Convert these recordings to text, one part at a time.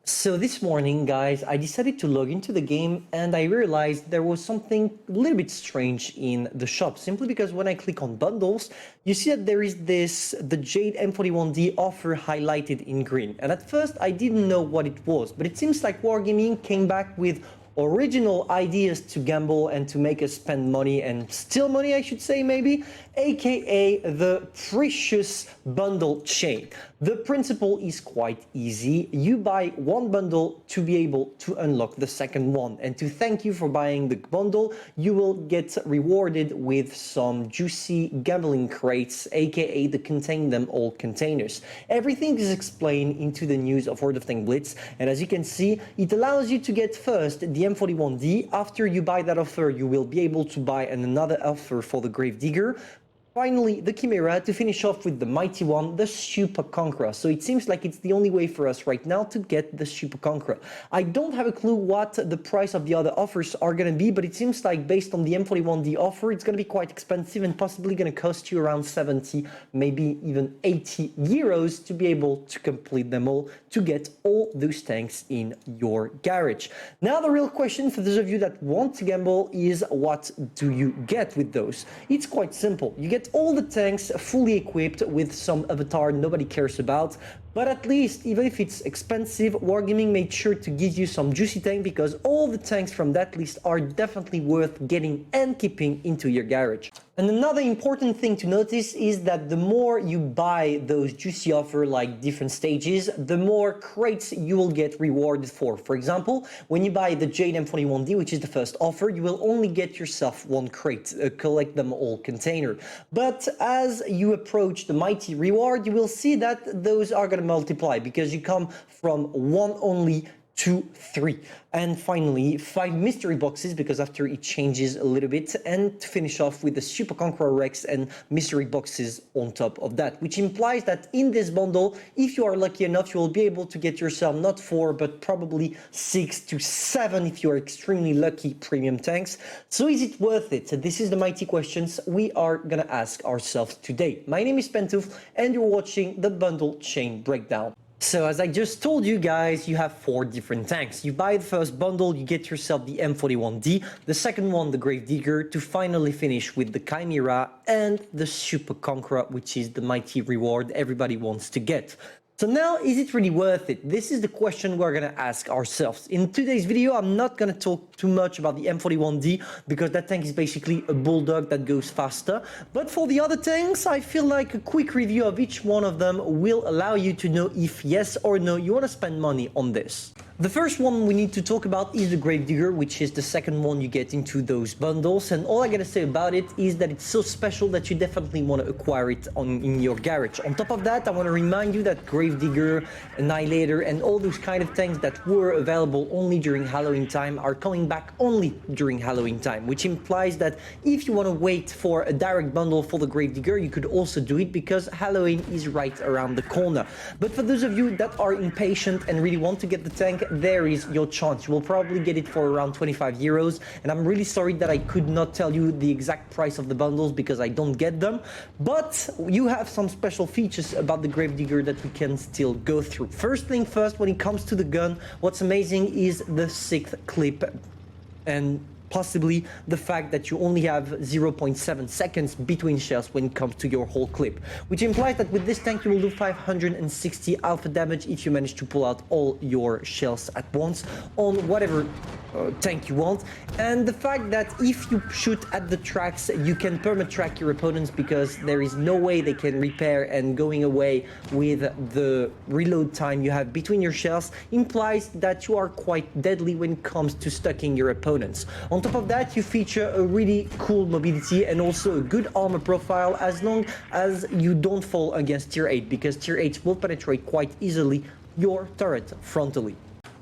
So this morning, guys, I decided to log into the game and I realized there was something a little bit strange in the shop, simply because when I click on bundles, you see that there is the Jade M41D offer highlighted in green. And at first I didn't know what it was, but it seems like Wargaming came back with original ideas to gamble and to make us spend money and steal money, I should say, maybe, aka the precious bundle chain. The principle is quite easy. You buy one bundle to be able to unlock the second one, and to thank you for buying the bundle, you will get rewarded with some juicy gambling crates, aka the contain them all containers. Everything is explained into the news of World of Tanks Blitz, and as you can see, it allows you to get first the M41D. After you buy that offer, you will be able to buy another offer for the Gravedigger. Finally, the Chimera, to finish off with the mighty one, the Super Conqueror. So it seems like it's the only way for us right now to get the Super Conqueror. I don't have a clue what the price of the other offers are going to be, but it seems like based on the M41D offer, it's going to be quite expensive and possibly going to cost you around 70, maybe even 80 euros to be able to complete them all, to get all those tanks in your garage. Now, the real question for those of you that want to gamble is, what do you get with those? It's quite simple. You get all the tanks fully equipped with some avatar nobody cares about, but at least, even if it's expensive, Wargaming made sure to give you some juicy tank, because all the tanks from that list are definitely worth getting and keeping into your garage. And another important thing to notice is that the more you buy those juicy offer, like different stages, the more crates you will get rewarded for. For example, when you buy the Jade M41D, which is the first offer, you will only get yourself one crate, a collect them all container. But as you approach the mighty reward, you will see that those are going to multiply, because you come from one only to 3, and finally 5 mystery boxes, because after it changes a little bit, and to finish off with the Super Conqueror Rex and mystery boxes on top of that, which implies that in this bundle, if you are lucky enough, you will be able to get yourself not 4 but probably 6 to 7 if you are extremely lucky premium tanks. So is it worth it? This is the mighty questions we are gonna ask ourselves today. My name is Pantoufleee and you're watching the bundle chain breakdown. So as I just told you guys, you have 4 different tanks. You buy the first bundle, you get yourself the M41D, the second one the Gravedigger, to finally finish with the Chimera and the Super Conqueror, which is the mighty reward everybody wants to get. So now, is it really worth it? This is the question we're going to ask ourselves. In today's video, I'm not going to talk too much about the M41D, because that tank is basically a bulldog that goes faster. But for the other tanks, I feel like a quick review of each one of them will allow you to know if yes or no you want to spend money on this. The first one we need to talk about is the Gravedigger, which is the second one you get into those bundles. And all I gotta say about it is that it's so special that you definitely want to acquire it in your garage. On top of that, I want to remind you that Gravedigger, Annihilator, and all those kind of tanks that were available only during Halloween time are coming back only during Halloween time, which implies that if you want to wait for a direct bundle for the Gravedigger, you could also do it, because Halloween is right around the corner. But for those of you that are impatient and really want to get the tank, there is your chance. You will probably get it for around 25 euros, and I'm really sorry that I could not tell you the exact price of the bundles because I don't get them, but you have some special features about the Gravedigger that we can still go through. First thing first, when it comes to the gun, what's amazing is the 6th clip, and possibly the fact that you only have 0.7 seconds between shells when it comes to your whole clip, which implies that with this tank you will do 560 alpha damage if you manage to pull out all your shells at once on whatever tank you want. And the fact that if you shoot at the tracks, you can perma-track your opponents, because there is no way they can repair, and going away with the reload time you have between your shells implies that you are quite deadly when it comes to stucking your opponents. On top of that, you feature a really cool mobility and also a good armor profile, as long as you don't fall against tier 8, because tier 8 will penetrate quite easily your turret frontally.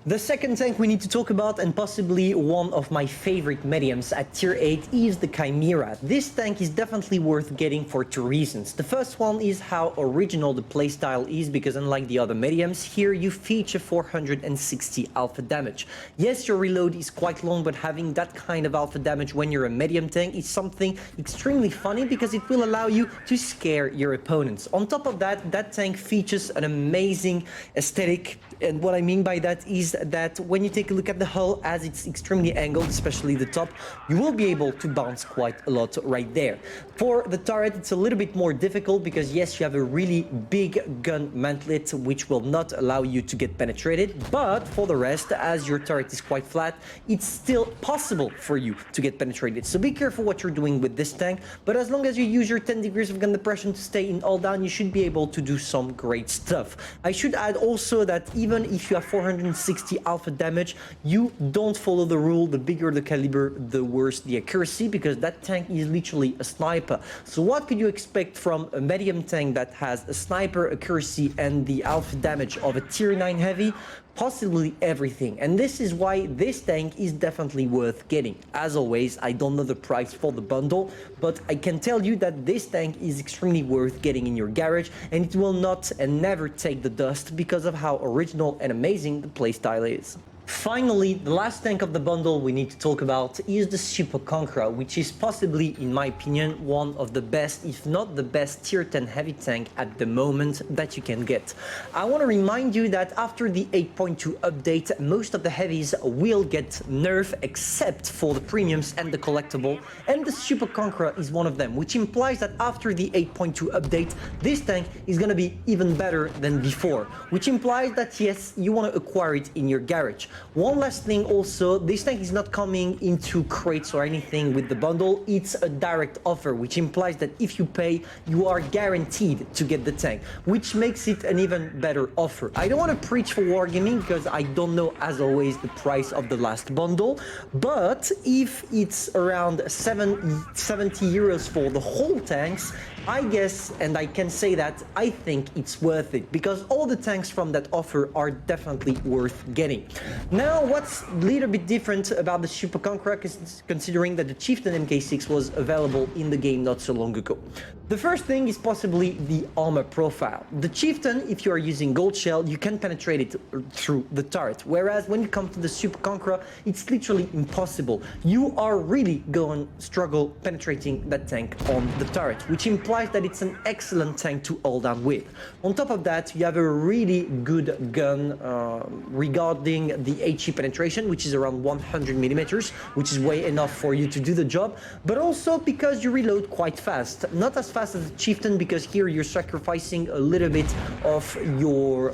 The second tank we need to talk about, and possibly one of my favorite mediums at tier 8, is the Chimera. This tank is definitely worth getting for two reasons. The first one is how original the playstyle is, because unlike the other mediums, here you feature 460 alpha damage. Yes, your reload is quite long, but having that kind of alpha damage when you're a medium tank is something extremely funny, because it will allow you to scare your opponents. On top of that, that tank features an amazing aesthetic, and what I mean by that is that when you take a look at the hull, as it's extremely angled, especially the top, you will be able to bounce quite a lot right there. For the turret, it's a little bit more difficult because yes, you have a really big gun mantlet which will not allow you to get penetrated, but for the rest, as your turret is quite flat, it's still possible for you to get penetrated. So be careful what you're doing with this tank, but as long as you use your 10 degrees of gun depression to stay in all down, you should be able to do some great stuff. I should add also that even if you have 460 alpha damage, you don't follow the rule. The bigger the caliber, the worse the accuracy, because that tank is literally a sniper. So what could you expect from a medium tank that has a sniper accuracy and the alpha damage of a tier 9 heavy? Possibly everything, and this is why this tank is definitely worth getting. As always, I don't know the price for the bundle, but I can tell you that this tank is extremely worth getting in your garage, and it will not and never take the dust because of how original and amazing the playstyle is. Finally, the last tank of the bundle we need to talk about is the Super Conqueror, which is possibly, in my opinion, one of the best, if not the best, tier 10 heavy tank at the moment that you can get. I want to remind you that after the 8.2 update, most of the heavies will get nerfed except for the premiums and the collectible, and the Super Conqueror is one of them, which implies that after the 8.2 update, this tank is going to be even better than before, which implies that yes, you want to acquire it in your garage. One last thing also, this tank is not coming into crates or anything with the bundle, it's a direct offer, which implies that if you pay, you are guaranteed to get the tank, which makes it an even better offer. I don't want to preach for wargaming because I don't know, as always, the price of the last bundle, but if it's around 70 euros for the whole tanks, I guess, and I can say that, I think it's worth it, because all the tanks from that offer are definitely worth getting. Now, what's a little bit different about the Super Conqueror, considering that the Chieftain MK6 was available in the game not so long ago? The first thing is possibly the armor profile. The Chieftain, if you are using gold shell, you can penetrate it through the turret, whereas when you come to the Super Conqueror, it's literally impossible. You are really going to struggle penetrating that tank on the turret, which implies that it's an excellent tank to hold down with. On top of that, you have a really good gun regarding the HE penetration, which is around 100 millimeters, which is way enough for you to do the job, but also because you reload quite fast. Not as fast as the Chieftain, because here you're sacrificing a little bit of your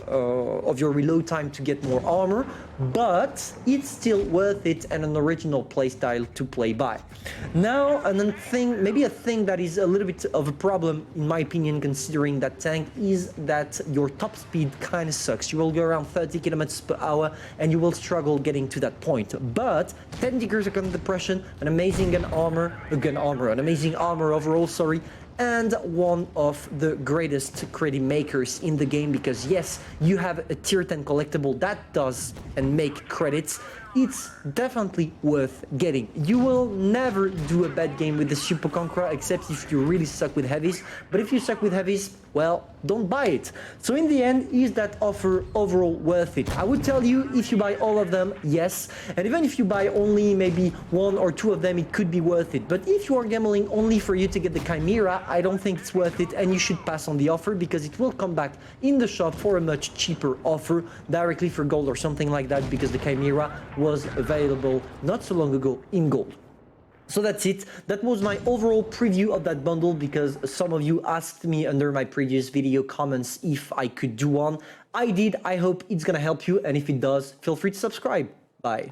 reload time to get more armor, but it's still worth it and an original playstyle to play by. Now, maybe a thing that is a little bit of a problem, in my opinion, considering that tank, is that your top speed kind of sucks. You will go around 30 kilometers per hour and you will struggle getting to that point. But 10 degrees of gun depression, an amazing an amazing armor overall, sorry, and one of the greatest credit makers in the game, because yes, you have a tier 10 collectible that does and make credits. It's definitely worth getting. You will never do a bad game with the Super Conqueror, except if you really suck with heavies, but if you suck with heavies, well, don't buy it. So in the end, is that offer overall worth it? I would tell you, if you buy all of them, yes, and even if you buy only maybe one or two of them, it could be worth it. But if you are gambling only for you to get the Chimera, I don't think it's worth it, and you should pass on the offer, because it will come back in the shop for a much cheaper offer, directly for gold or something like that, because the Chimera was available not so long ago in gold. So that's it. That was my overall preview of that bundle, because some of you asked me under my previous video comments if I could do one. I did. I hope it's gonna help you, and if it does, feel free to subscribe. Bye.